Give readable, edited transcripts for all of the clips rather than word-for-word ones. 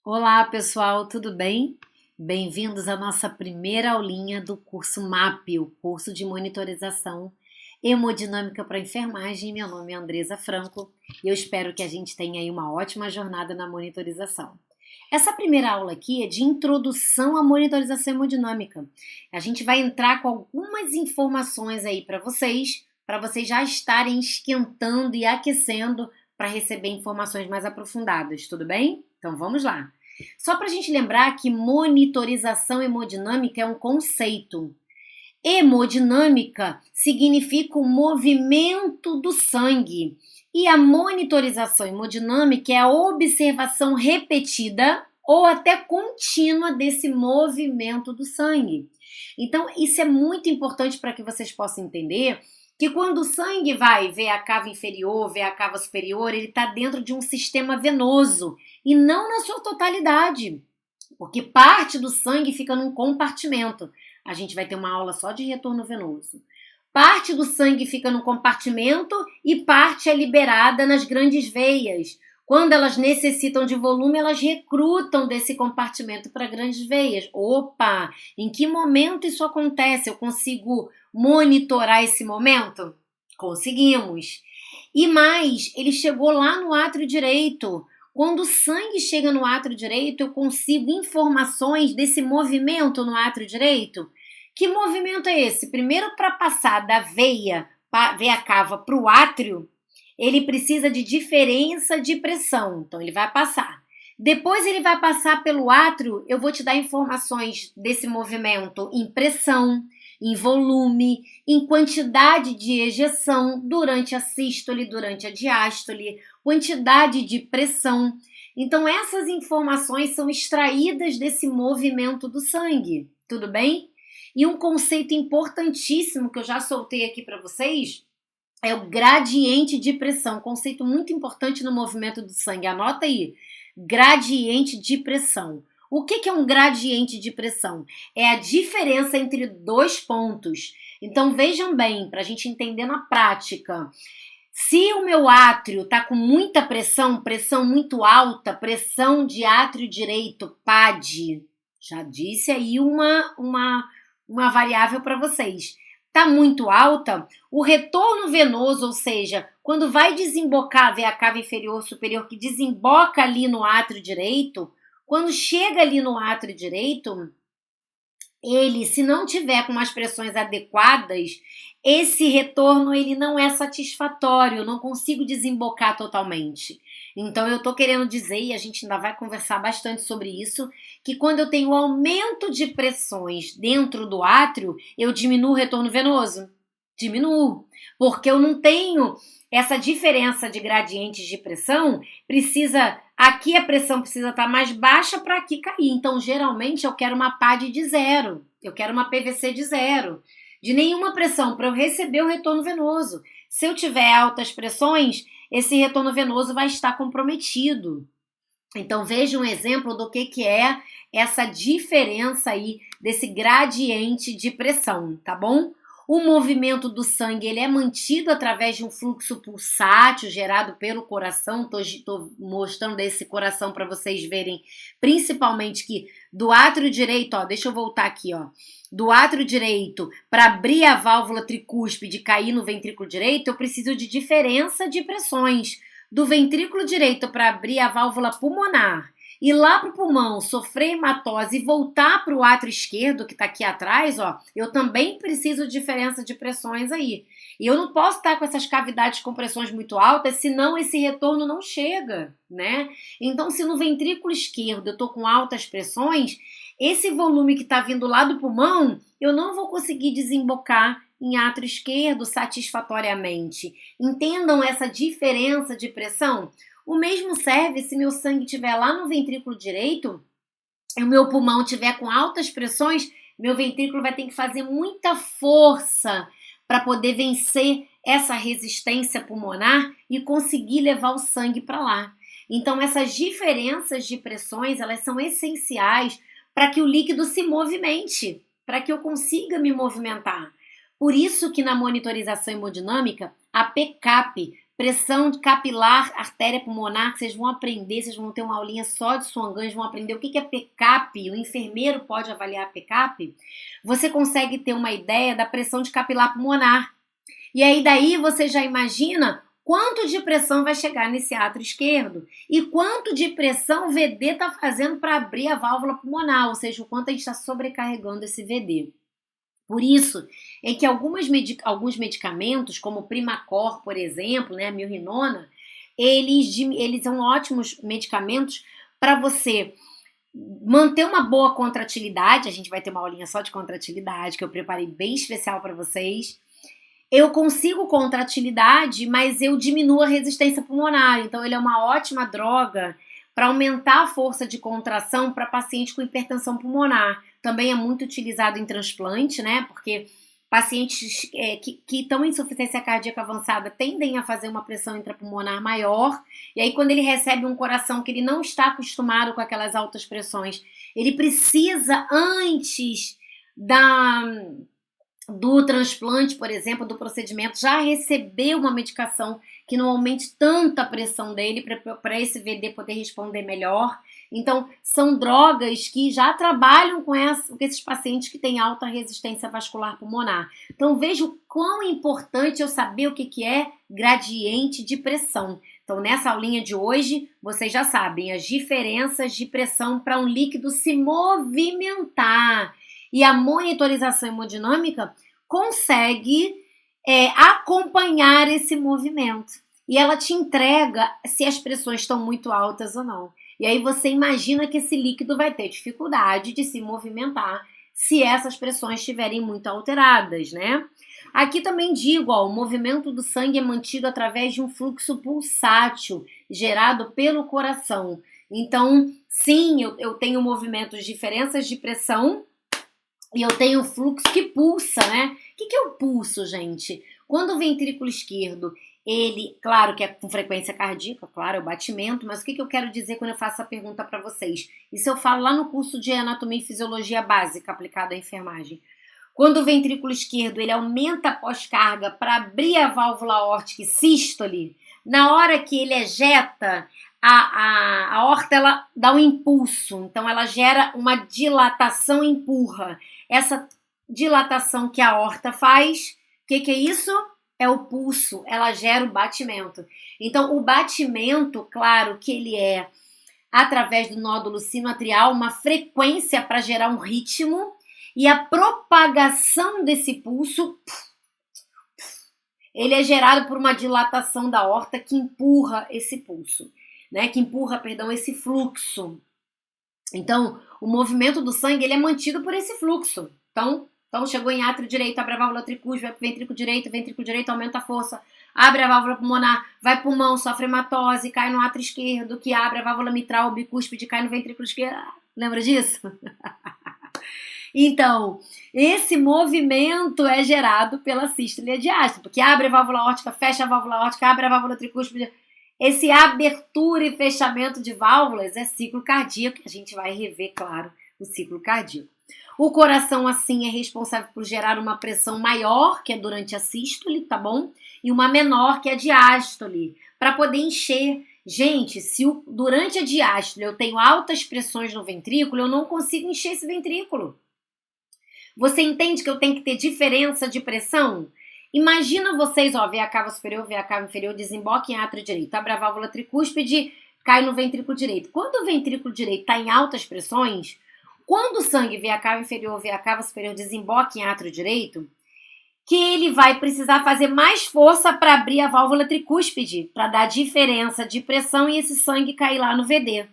Olá, pessoal, tudo bem? Bem-vindos à nossa primeira aulinha do curso MAP, o curso de monitorização hemodinâmica para enfermagem. Meu nome é Andresa Franco e eu espero que a gente tenha aí uma ótima jornada na monitorização. Essa primeira aula aqui é de introdução à monitorização hemodinâmica. A gente vai entrar com algumas informações aí para vocês já estarem esquentando e aquecendo para receber informações mais aprofundadas, tudo bem? Então vamos lá. Só para a gente lembrar que monitorização hemodinâmica é um conceito. Hemodinâmica significa o movimento do sangue. E a monitorização hemodinâmica é a observação repetida ou até contínua desse movimento do sangue. Então, isso é muito importante para que vocês possam entender que quando o sangue vai ver a cava inferior, ver a cava superior, ele está dentro de um sistema venoso e não na sua totalidade, porque parte do sangue fica num compartimento. A gente vai ter uma aula só de retorno venoso. Parte do sangue fica no compartimento e parte é liberada nas grandes veias. Quando elas necessitam de volume, elas recrutam desse compartimento para grandes veias. Opa! Em que momento isso acontece? Eu consigo monitorar esse momento? Conseguimos. E mais, ele chegou lá no átrio direito. Quando o sangue chega no átrio direito, eu consigo informações desse movimento no átrio direito. Que movimento é esse? Primeiro, para passar da veia cava para o átrio, ele precisa de diferença de pressão. Então, ele vai passar. Depois, ele vai passar pelo átrio. Eu vou te dar informações desse movimento em pressão, em volume, em quantidade de ejeção durante a sístole, durante a diástole, quantidade de pressão. Então, essas informações são extraídas desse movimento do sangue, tudo bem? E um conceito importantíssimo que eu já soltei aqui para vocês é o gradiente de pressão, conceito muito importante no movimento do sangue. Anota aí, gradiente de pressão. O que é um gradiente de pressão? É a diferença entre dois pontos. Então vejam bem, para a gente entender na prática. Se o meu átrio está com muita pressão, pressão muito alta, pressão de átrio direito, PAD, já disse aí uma variável para vocês. Está muito alta, o retorno venoso, ou seja, quando vai desembocar, ver a cava inferior superior que desemboca ali no átrio direito, quando chega ali no átrio direito, ele, se não tiver com umas pressões adequadas, esse retorno ele não é satisfatório, eu não consigo desembocar totalmente. Então eu estou querendo dizer, e a gente ainda vai conversar bastante sobre isso, que quando eu tenho aumento de pressões dentro do átrio, eu diminuo o retorno venoso. Diminuo, porque eu não tenho essa diferença de gradientes de pressão, aqui a pressão precisa estar mais baixa para aqui cair. Então, geralmente, eu quero uma PAD de zero, eu quero uma PVC de zero, de nenhuma pressão, para eu receber o retorno venoso. Se eu tiver altas pressões, esse retorno venoso vai estar comprometido. Então, veja um exemplo do que é essa diferença aí desse gradiente de pressão, tá bom? O movimento do sangue ele é mantido através de um fluxo pulsátil gerado pelo coração. Estou mostrando esse coração para vocês verem, principalmente que do átrio direito, ó, deixa eu voltar aqui, ó, do átrio direito para abrir a válvula tricúspide e cair no ventrículo direito, eu preciso de diferença de pressões. Do ventrículo direito para abrir a válvula pulmonar e lá para o pulmão sofrer hematose e voltar para o átrio esquerdo, que está aqui atrás, ó, eu também preciso de diferença de pressões aí. E eu não posso estar com essas cavidades com pressões muito altas, senão esse retorno não chega, né? Então, se no ventrículo esquerdo eu estou com altas pressões, esse volume que está vindo lá do pulmão, eu não vou conseguir desembocar em átrio esquerdo satisfatoriamente. Entendam essa diferença de pressão? O mesmo serve se meu sangue estiver lá no ventrículo direito e o meu pulmão estiver com altas pressões, meu ventrículo vai ter que fazer muita força para poder vencer essa resistência pulmonar e conseguir levar o sangue para lá. Então, essas diferenças de pressões, elas são essenciais para que o líquido se movimente, para que eu consiga me movimentar. Por isso que na monitorização hemodinâmica, a PCAP, pressão capilar, artéria pulmonar, que vocês vão aprender, vocês vão ter uma aulinha só de Swan-Ganz, vão aprender o que é PCAP, o enfermeiro pode avaliar PCAP, você consegue ter uma ideia da pressão de capilar pulmonar. E aí daí você já imagina quanto de pressão vai chegar nesse átrio esquerdo e quanto de pressão o VD está fazendo para abrir a válvula pulmonar, ou seja, o quanto a gente está sobrecarregando esse VD. Por isso é que alguns medicamentos, como o Primacor, por exemplo, né, a milrinona, eles são ótimos medicamentos para você manter uma boa contratilidade. A gente vai ter uma aulinha só de contratilidade, que eu preparei bem especial para vocês. Eu consigo contratilidade, mas eu diminuo a resistência pulmonar. Então, ele é uma ótima droga para aumentar a força de contração para pacientes com hipertensão pulmonar. Também é muito utilizado em transplante, né? Porque pacientes que estão em insuficiência cardíaca avançada tendem a fazer uma pressão intrapulmonar maior. E aí, quando ele recebe um coração que ele não está acostumado com aquelas altas pressões, ele precisa, antes do transplante, por exemplo, do procedimento, já recebeu uma medicação que não aumente tanto a pressão dele para esse VD poder responder melhor. Então, são drogas que já trabalham com esses pacientes que têm alta resistência vascular pulmonar. Então, veja o quão importante eu saber o que é gradiente de pressão. Então, nessa aulinha de hoje, vocês já sabem as diferenças de pressão para um líquido se movimentar. E a monitorização hemodinâmica consegue acompanhar esse movimento. E ela te entrega se as pressões estão muito altas ou não. E aí você imagina que esse líquido vai ter dificuldade de se movimentar se essas pressões estiverem muito alteradas, né? Aqui também digo, ó, o movimento do sangue é mantido através de um fluxo pulsátil gerado pelo coração. Então, sim, eu tenho movimentos, diferenças de pressão, e eu tenho fluxo que pulsa, né? O que é o pulso, gente? Quando o ventrículo esquerdo, ele, claro que é com frequência cardíaca, claro, é o batimento, mas o que eu quero dizer quando eu faço a pergunta para vocês? Isso eu falo lá no curso de Anatomia e Fisiologia Básica aplicado à enfermagem. Quando o ventrículo esquerdo, ele aumenta a pós-carga para abrir a válvula aórtica e sístole, na hora que ele ejeta, a aorta ela dá um impulso, então ela gera uma dilatação e empurra. Essa dilatação que a aorta faz, o que é isso? É o pulso, ela gera o batimento. Então, o batimento, claro que ele é, através do nódulo sinoatrial, uma frequência para gerar um ritmo, e a propagação desse pulso, ele é gerado por uma dilatação da aorta que empurra esse pulso, né? Que empurra, perdão, esse fluxo. Então, o movimento do sangue, ele é mantido por esse fluxo. Então chegou em átrio direito, abre a válvula tricúspide, vai pro ventrículo direito aumenta a força, abre a válvula pulmonar, vai pulmão, sofre hematose, cai no átrio esquerdo, que abre a válvula mitral, bicúspide, cai no ventrículo esquerdo. Lembra disso? Então, esse movimento é gerado pela sístole e a diástole, porque abre a válvula aórtica, fecha a válvula aórtica, abre a válvula tricúspide. Esse abertura e fechamento de válvulas é ciclo cardíaco, a gente vai rever, claro, o ciclo cardíaco. O coração, assim, é responsável por gerar uma pressão maior, que é durante a sístole, tá bom? E uma menor, que é a diástole, para poder encher. Gente, se durante a diástole eu tenho altas pressões no ventrículo, eu não consigo encher esse ventrículo. Você entende que eu tenho que ter diferença de pressão? Imagina vocês, ó, veia a cava superior, veia a cava inferior, desemboca em átrio direito, abre a válvula tricúspide, cai no ventrículo direito. Quando o ventrículo direito está em altas pressões, quando o sangue veia a cava inferior, veia a cava superior, desemboca em átrio direito, que ele vai precisar fazer mais força para abrir a válvula tricúspide, para dar diferença de pressão e esse sangue cair lá no VD.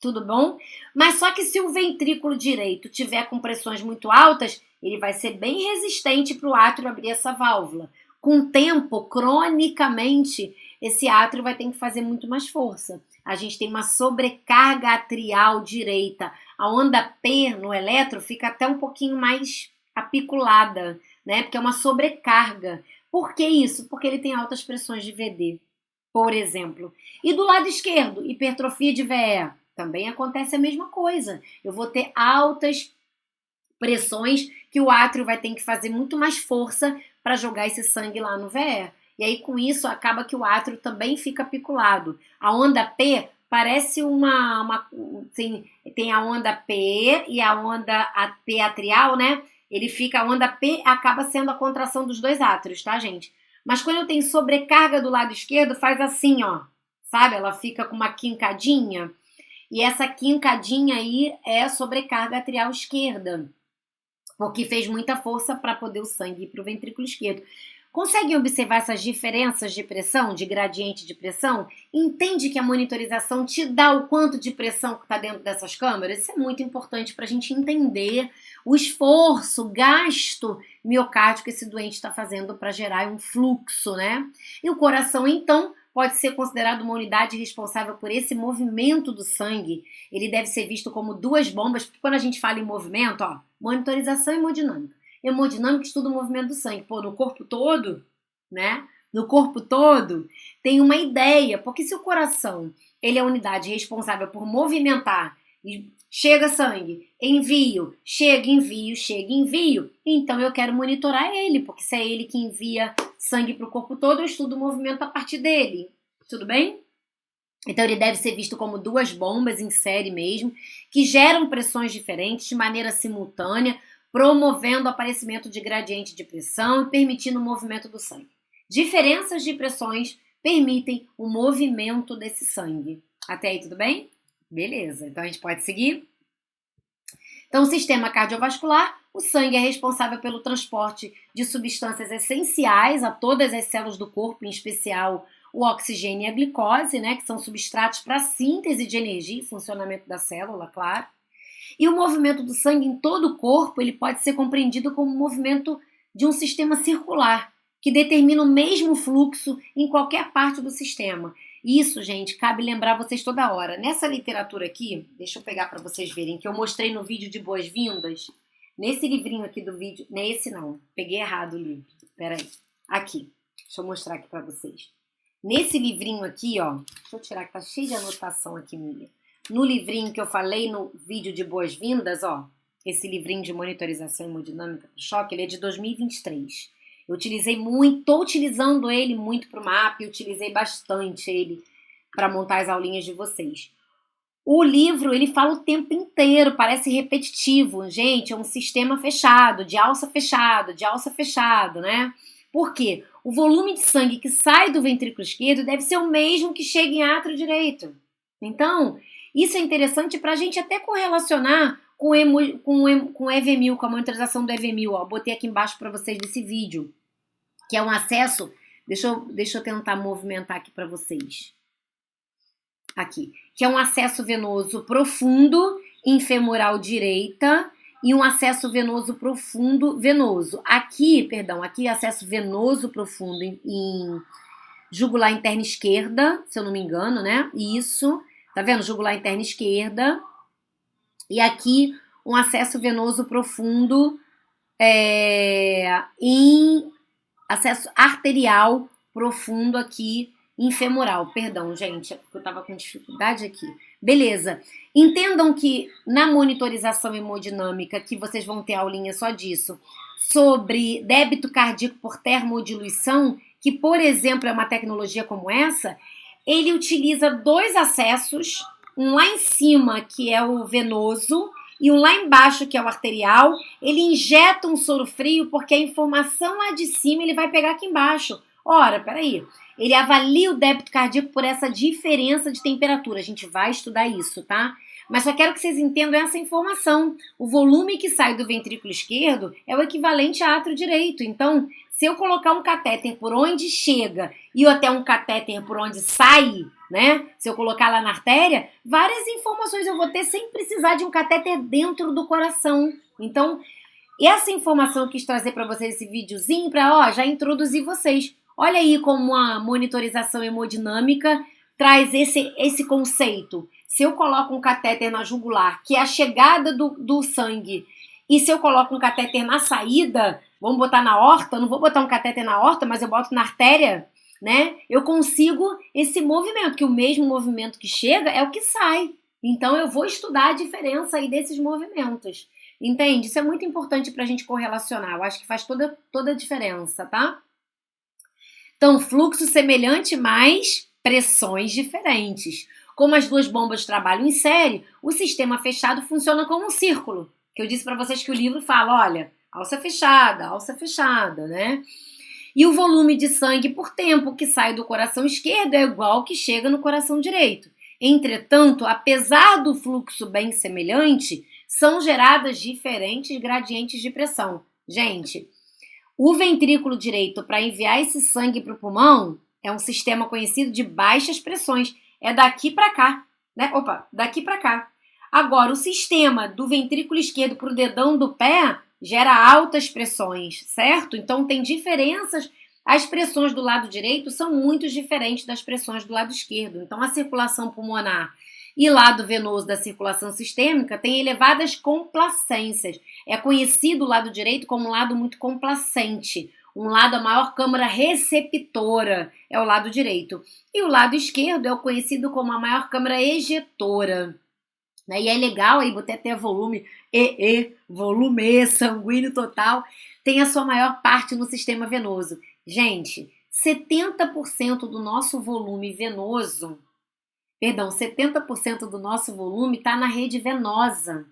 Tudo bom? Mas só que se o ventrículo direito tiver com pressões muito altas, ele vai ser bem resistente para o átrio abrir essa válvula. Com o tempo, cronicamente, esse átrio vai ter que fazer muito mais força. A gente tem uma sobrecarga atrial direita. A onda P no eletro fica até um pouquinho mais apiculada, né? Porque é uma sobrecarga. Por que isso? Porque ele tem altas pressões de VD, por exemplo. E do lado esquerdo, hipertrofia de VE. Também acontece a mesma coisa. Eu vou ter altas pressões que o átrio vai ter que fazer muito mais força para jogar esse sangue lá no VE. e aí com isso acaba que o átrio também fica apiculado. A onda P parece tem a onda P e a onda P atrial, né? A onda P acaba sendo a contração dos dois átrios, tá, gente? Mas quando eu tenho sobrecarga do lado esquerdo, faz assim, ó, sabe? Ela fica com uma quincadinha, e essa quincadinha aí é sobrecarga atrial esquerda, porque fez muita força para poder o sangue ir para o ventrículo esquerdo. Conseguem observar essas diferenças de pressão, de gradiente de pressão? Entende que a monitorização te dá o quanto de pressão que está dentro dessas câmeras? Isso é muito importante para a gente entender o esforço, o gasto miocárdico que esse doente está fazendo para gerar um fluxo, né? E o coração, então, pode ser considerado uma unidade responsável por esse movimento do sangue. Ele deve ser visto como duas bombas, porque quando a gente fala em movimento, ó, monitorização e hemodinâmica. Hemodinâmica estuda o movimento do sangue. Pô, no corpo todo, né? No corpo todo tem uma ideia, porque se o coração, ele é a unidade responsável por movimentar, e chega sangue, envio, chega, envio, então eu quero monitorar ele, porque se é ele que envia sangue para o corpo todo, eu estudo o movimento a partir dele. Tudo bem? Então ele deve ser visto como duas bombas em série mesmo, que geram pressões diferentes de maneira simultânea, promovendo o aparecimento de gradiente de pressão e permitindo o movimento do sangue. Diferenças de pressões permitem o movimento desse sangue. Até aí tudo bem? Beleza, então a gente pode seguir? Então, o sistema cardiovascular, o sangue é responsável pelo transporte de substâncias essenciais a todas as células do corpo, em especial o oxigênio e a glicose, né, que são substratos para a síntese de energia e funcionamento da célula, claro. E o movimento do sangue em todo o corpo, ele pode ser compreendido como um movimento de um sistema circular, que determina o mesmo fluxo em qualquer parte do sistema. Isso, gente, cabe lembrar vocês toda hora. Nessa literatura aqui, deixa eu pegar para vocês verem, que eu mostrei no vídeo de boas-vindas, nesse livrinho aqui do vídeo, não é esse não, peguei errado o livro, peraí, aqui, deixa eu mostrar aqui para vocês. Nesse livrinho aqui, ó, deixa eu tirar que tá cheio de anotação aqui minha. No livrinho que eu falei no vídeo de boas-vindas, ó, esse livrinho de monitorização hemodinâmica do choque, ele é de 2023. Eu utilizei muito, tô utilizando ele muito pro MAP, utilizei bastante ele para montar as aulinhas de vocês. O livro, ele fala o tempo inteiro, parece repetitivo. Gente, é um sistema fechado, de alça fechado, né? Por quê? O volume de sangue que sai do ventrículo esquerdo deve ser o mesmo que chega em átrio direito. Então, isso é interessante para a gente até correlacionar com o EV1000, com a monitorização do EV1000. Ó, botei aqui embaixo para vocês desse vídeo, que é um acesso... Deixa eu tentar movimentar aqui para vocês. Aqui. Que é um acesso venoso profundo em femoral direita e um acesso venoso profundo venoso. Aqui acesso venoso profundo em jugular interna esquerda, se eu não me engano, né? Isso. Tá vendo? Jugular interna esquerda. E aqui um acesso venoso profundo em acesso arterial profundo aqui em femoral. Perdão, gente, é porque eu tava com dificuldade aqui. Beleza. Entendam que na monitorização hemodinâmica, que vocês vão ter aulinha só disso, sobre débito cardíaco por termodiluição, que, por exemplo, é uma tecnologia como essa, ele utiliza dois acessos, um lá em cima, que é o venoso, e um lá embaixo, que é o arterial. Ele injeta um soro frio, porque a informação lá de cima ele vai pegar aqui embaixo. Ora, peraí. Ele avalia o débito cardíaco por essa diferença de temperatura. A gente vai estudar isso, tá? Mas só quero que vocês entendam essa informação. O volume que sai do ventrículo esquerdo é o equivalente a átrio direito. Então, se eu colocar um catéter por onde chega e até um catéter por onde sai, né? Se eu colocar lá na artéria, várias informações eu vou ter sem precisar de um catéter dentro do coração. Então, essa informação eu quis trazer para vocês esse videozinho para, já introduzir vocês. Olha aí como a monitorização hemodinâmica traz esse conceito. Se eu coloco um catéter na jugular, que é a chegada do sangue, e se eu coloco um catéter na saída, vamos botar na aorta, não vou botar um catéter na aorta, mas eu boto na artéria, né? Eu consigo esse movimento, que o mesmo movimento que chega é o que sai. Então eu vou estudar a diferença aí desses movimentos. Entende? Isso é muito importante para a gente correlacionar. Eu acho que faz toda a diferença, tá? Então, fluxo semelhante, mas pressões diferentes. Como as duas bombas trabalham em série, o sistema fechado funciona como um círculo. Que eu disse para vocês que o livro fala, olha, alça fechada, né? E o volume de sangue por tempo que sai do coração esquerdo é igual ao que chega no coração direito. Entretanto, apesar do fluxo bem semelhante, são geradas diferentes gradientes de pressão. Gente, o ventrículo direito, para enviar esse sangue para o pulmão, é um sistema conhecido de baixas pressões. É daqui para cá, né? Opa, daqui para cá. Agora, o sistema do ventrículo esquerdo para o dedão do pé gera altas pressões, certo? Então, tem diferenças. As pressões do lado direito são muito diferentes das pressões do lado esquerdo. Então, a circulação pulmonar e lado venoso da circulação sistêmica tem elevadas complacências. É conhecido o lado direito como um lado muito complacente. Um lado, a maior câmara receptora é o lado direito. E o lado esquerdo é o conhecido como a maior câmara ejetora. E é legal, aí botei até volume volume sanguíneo total, tem a sua maior parte no sistema venoso. Gente, 70% do nosso volume venoso, 70% do nosso volume está na rede venosa.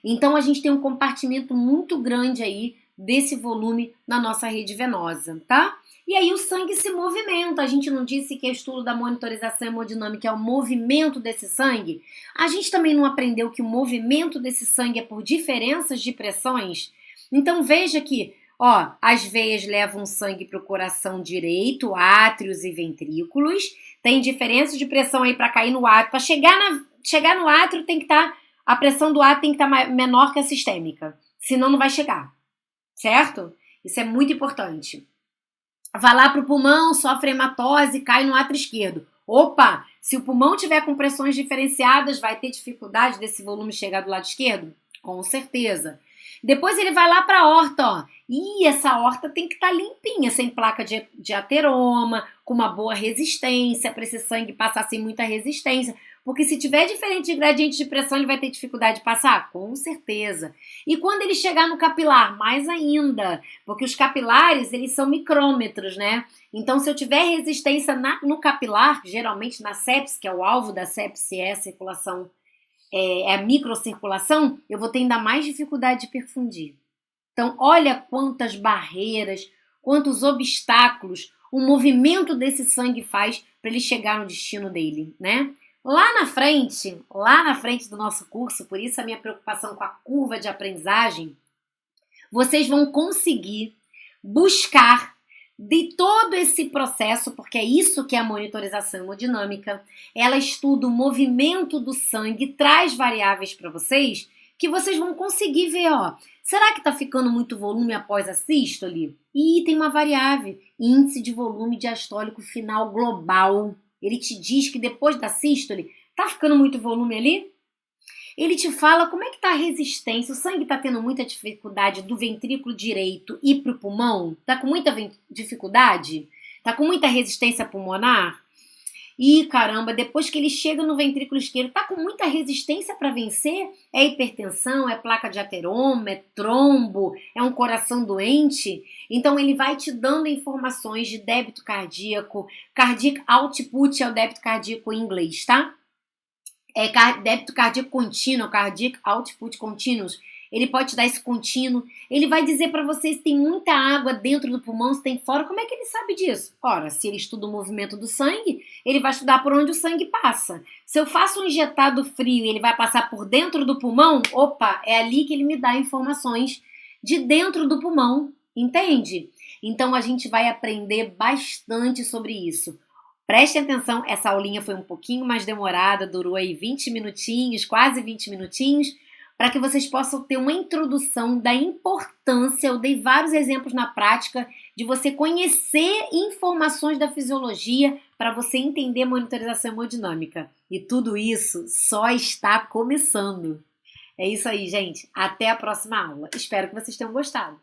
Então a gente tem um compartimento muito grande aí desse volume na nossa rede venosa, tá? E aí o sangue se movimenta. A gente não disse que o estudo da monitorização hemodinâmica é o movimento desse sangue? A gente também não aprendeu que o movimento desse sangue é por diferenças de pressões? Então veja que, ó, as veias levam sangue para o coração direito, átrios e ventrículos. Tem diferença de pressão aí para cair no átrio. Para chegar no átrio tem que estar, a pressão do átrio tem que estar menor que a sistêmica. Senão não vai chegar, certo? Isso é muito importante. Vai lá para o pulmão, sofre hematose, cai no átrio esquerdo. Opa, se o pulmão tiver com pressões diferenciadas, vai ter dificuldade desse volume chegar do lado esquerdo? Com certeza. Depois ele vai lá para a aorta, ó. E essa aorta tem que estar limpinha, sem placa de ateroma, com uma boa resistência, para esse sangue passar sem muita resistência. Porque se tiver diferente de gradiente de pressão, ele vai ter dificuldade de passar? Com certeza. E quando ele chegar no capilar, mais ainda. Porque os capilares, eles são micrômetros, né? Então, se eu tiver resistência no capilar, geralmente na sepse, que é o alvo da sepse, é a circulação, é a microcirculação, eu vou ter ainda mais dificuldade de perfundir. Então, olha quantas barreiras, quantos obstáculos o movimento desse sangue faz para ele chegar no destino dele, né? Lá na frente do nosso curso, por isso a minha preocupação com a curva de aprendizagem, vocês vão conseguir buscar de todo esse processo, porque é isso que é a monitorização hemodinâmica. Ela estuda o movimento do sangue, traz variáveis para vocês, que vocês vão conseguir ver, ó. Será que está ficando muito volume após a sístole? E tem uma variável, índice de volume diastólico final global. Ele te diz que depois da sístole, tá ficando muito volume ali? Ele te fala como é que tá a resistência. O sangue tá tendo muita dificuldade do ventrículo direito ir pro pulmão? Tá com muita dificuldade? Tá com muita resistência pulmonar? Ih, caramba, depois que ele chega no ventrículo esquerdo, tá com muita resistência para vencer? É hipertensão, é placa de ateroma, é trombo, é um coração doente? Então ele vai te dando informações de débito cardíaco, cardiac output é o débito cardíaco em inglês, tá? É débito cardíaco contínuo, cardiac output continuous. Ele pode te dar esse contínuo. Ele vai dizer para você se tem muita água dentro do pulmão, se tem fora. Como é que ele sabe disso? Ora, se ele estuda o movimento do sangue, ele vai estudar por onde o sangue passa. Se eu faço um injetado frio e ele vai passar por dentro do pulmão, opa, é ali que ele me dá informações de dentro do pulmão, entende? Então a gente vai aprender bastante sobre isso. Prestem atenção, essa aulinha foi um pouquinho mais demorada, durou aí 20 minutinhos, quase 20 minutinhos, para que vocês possam ter uma introdução da importância. Eu dei vários exemplos na prática de você conhecer informações da fisiologia para você entender monitorização hemodinâmica. E tudo isso só está começando. É isso aí, gente. Até a próxima aula. Espero que vocês tenham gostado.